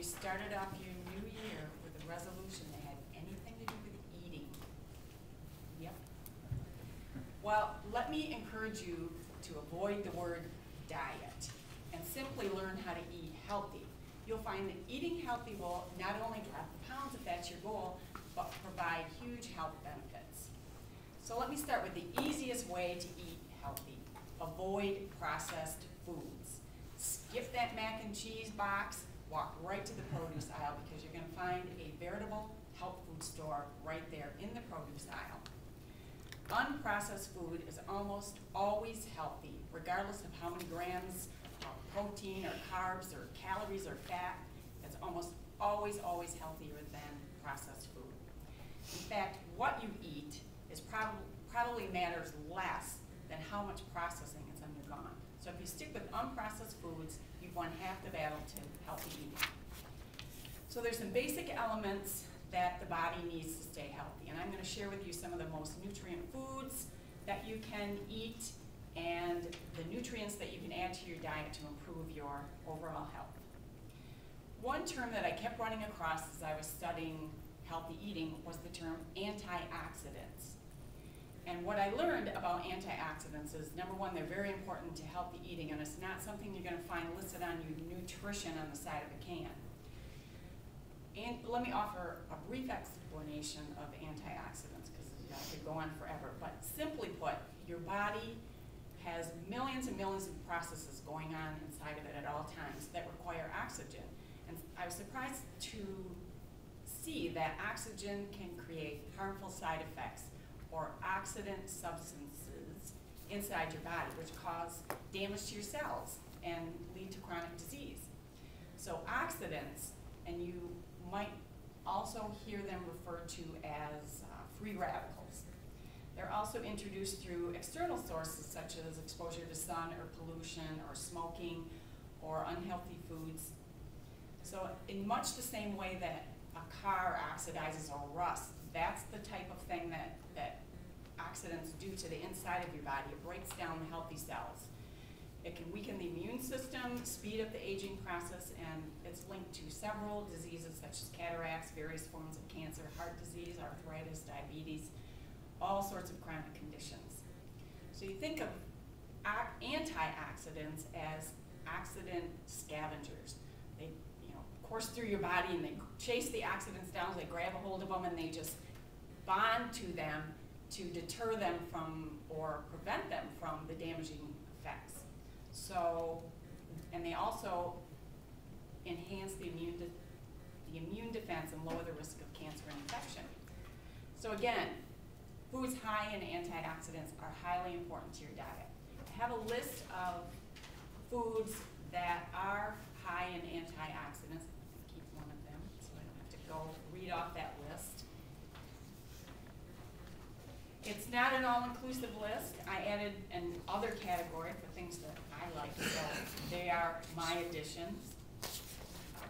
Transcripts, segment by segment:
you started off your new year with a resolution that had anything to do with eating? Yep. Well, let me encourage you to avoid the word diet and simply learn how to eat healthy. You'll find that eating healthy will not only drop the pounds if that's your goal, but provide huge health benefits. So let me start with the easiest way to eat healthy. Avoid processed foods. Skip that mac and cheese box, walk right to the produce aisle because you're going to find a veritable health food store right there in the produce aisle. Unprocessed food is almost always healthy, regardless of how many grams of protein or carbs or calories or fat. It's almost always healthier than processed food. In fact, what you eat is probably matters less than how much processing it's undergone. So if you stick with unprocessed foods, you've won half the battle to healthy eating. So there's some basic elements that the body needs to stay healthy, and I'm going to share with you some of the most nutrient foods that you can eat and the nutrients that you can add to your diet to improve your overall health. One term that I kept running across as I was studying healthy eating was the term antioxidants. And what I learned about antioxidants is, number one, they're very important to healthy eating, and it's not something you're going to find listed on your nutrition on the side of a can. And let me offer a brief explanation of antioxidants, because I could go on forever. But simply put, your body has millions and millions of processes going on inside of it at all times that require oxygen. And I was surprised to see that oxygen can create harmful side effects or oxidant substances inside your body, which cause damage to your cells and lead to chronic disease. So oxidants, and you might also hear them referred to as free radicals. They're also introduced through external sources such as exposure to sun or pollution or smoking or unhealthy foods. So in much the same way that a car oxidizes or rusts, that's the type of thing that oxidants do to the inside of your body. It breaks down the healthy cells. It can weaken the immune system, speed up the aging process, and it's linked to several diseases such as cataracts, various forms of cancer, heart disease, arthritis, diabetes, all sorts of chronic conditions. So you think of antioxidants as oxidant scavengers. They course through your body and they chase the oxidants down, they grab a hold of them and they just bond to them to deter them from or prevent them from the damaging effects. So, and they also enhance the immune defense and lower the risk of cancer and infection. So again, foods high in antioxidants are highly important to your diet. I have a list of foods that are high in antioxidants. I'll keep one of them so I don't have to go read off that list. It's not an all-inclusive list. I added an other category for things that I like, so they are my additions.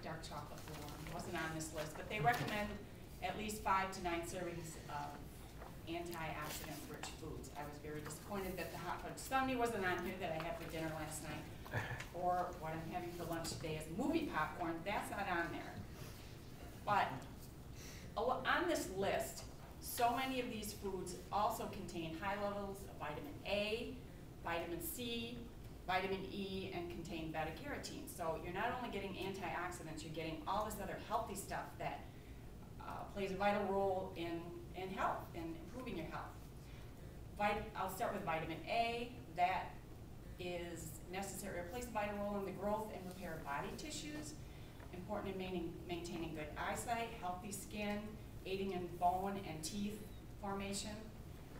Dark chocolate for one wasn't on this list, but they recommend at least 5 to 9 servings of antioxidant-rich foods. I was very disappointed that the hot fudge sundae wasn't on here that I had for dinner last night, or what I'm having for lunch today is movie popcorn. That's not on there. But on this list, so many of these foods also contain high levels of vitamin A, vitamin C, vitamin E, and contain beta-carotene. So you're not only getting antioxidants, you're getting all this other healthy stuff that plays a vital role in health, in improving your health. I'll start with vitamin A. That is necessary. It plays a vital role in the growth and repair of body tissues, important in maintaining good eyesight, healthy skin, aiding in bone and teeth formation.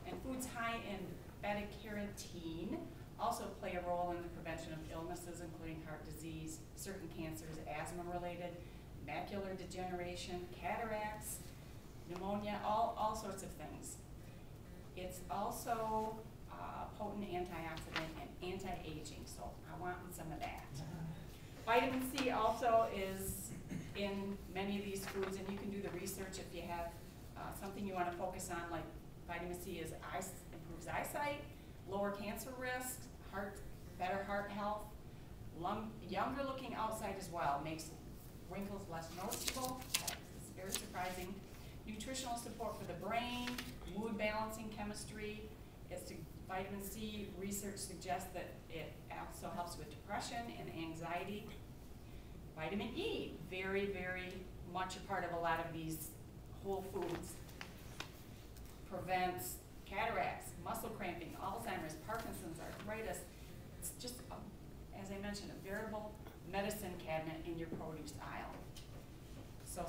And foods high in beta-carotene also play a role in the prevention of illnesses, including heart disease, certain cancers, asthma-related, macular degeneration, cataracts, pneumonia, all sorts of things. It's also potent antioxidant and anti-aging, so I want some of that. Vitamin C also is in many of these foods, and you can do the research if you have something you want to focus on, like vitamin C improves eyesight, lower cancer risk, better heart health, younger looking outside as well, makes wrinkles less noticeable. It's very surprising. Nutritional support for the brain, mood balancing chemistry. Vitamin C research suggests that it also helps with depression and anxiety. Vitamin E, very, very much a part of a lot of these whole foods. Prevents cataracts, muscle cramping, Alzheimer's, Parkinson's, arthritis. It's just, as I mentioned, a veritable medicine cabinet in your produce aisle. So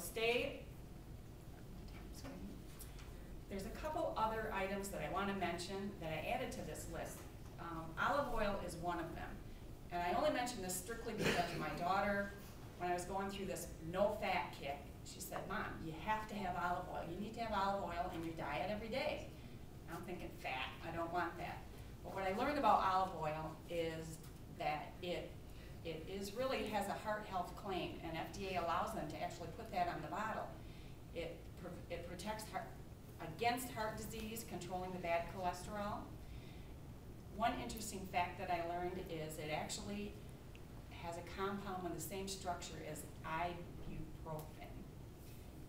there's a couple other items that I want to mention that I added to this list. Olive oil is one of them. And I only mention this strictly because my daughter, when I was going through this no-fat kick, she said, Mom, you have to have olive oil. You need to have olive oil in your diet every day. I'm thinking, fat, I don't want that. But what I learned about olive oil is that it really has a heart health claim, and FDA allows them to actually put that on the bottle. It protects against heart disease, controlling the bad cholesterol. One interesting fact that I learned is it actually has a compound with the same structure as ibuprofen.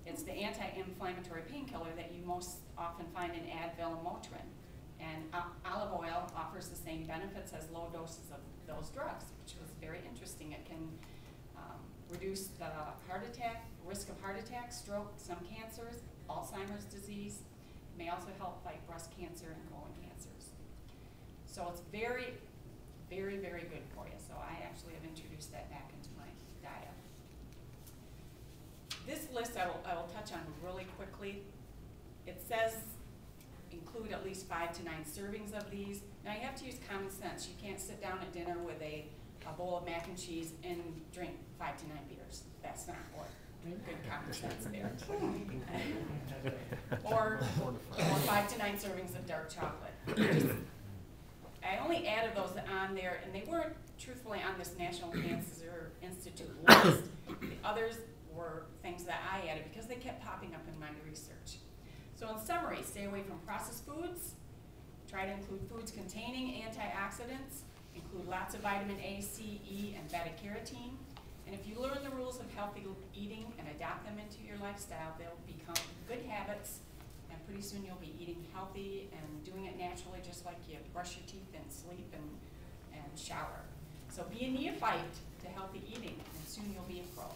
It's the anti-inflammatory painkiller that you most often find in Advil and Motrin. And olive oil offers the same benefits as low doses of those drugs, which was very interesting. It can reduce the risk of heart attack, stroke, some cancers, Alzheimer's disease. It may also help fight breast cancer and colon cancers. So it's very, very, very good for you. So I actually have introduced that back into my diet. This list I will touch on really quickly. It says include at least 5 to 9 servings of these. Now you have to use common sense. You can't sit down at dinner with a bowl of mac and cheese and drink 5 to 9 beers. That's not what good common sense there. or 5 to 9 servings of dark chocolate. I only added those on there, and they weren't truthfully on this National Cancer Institute list. The others were things that I added because they kept popping up in my research. So in summary, stay away from processed foods. Try to include foods containing antioxidants. Include lots of vitamin A, C, E, and beta-carotene. And if you learn the rules of healthy eating and adopt them into your lifestyle, they'll become good habits, and pretty soon you'll be eating healthy and doing it naturally, just like you brush your teeth and sleep and shower. So be a neophyte to healthy eating, and soon you'll be a pro.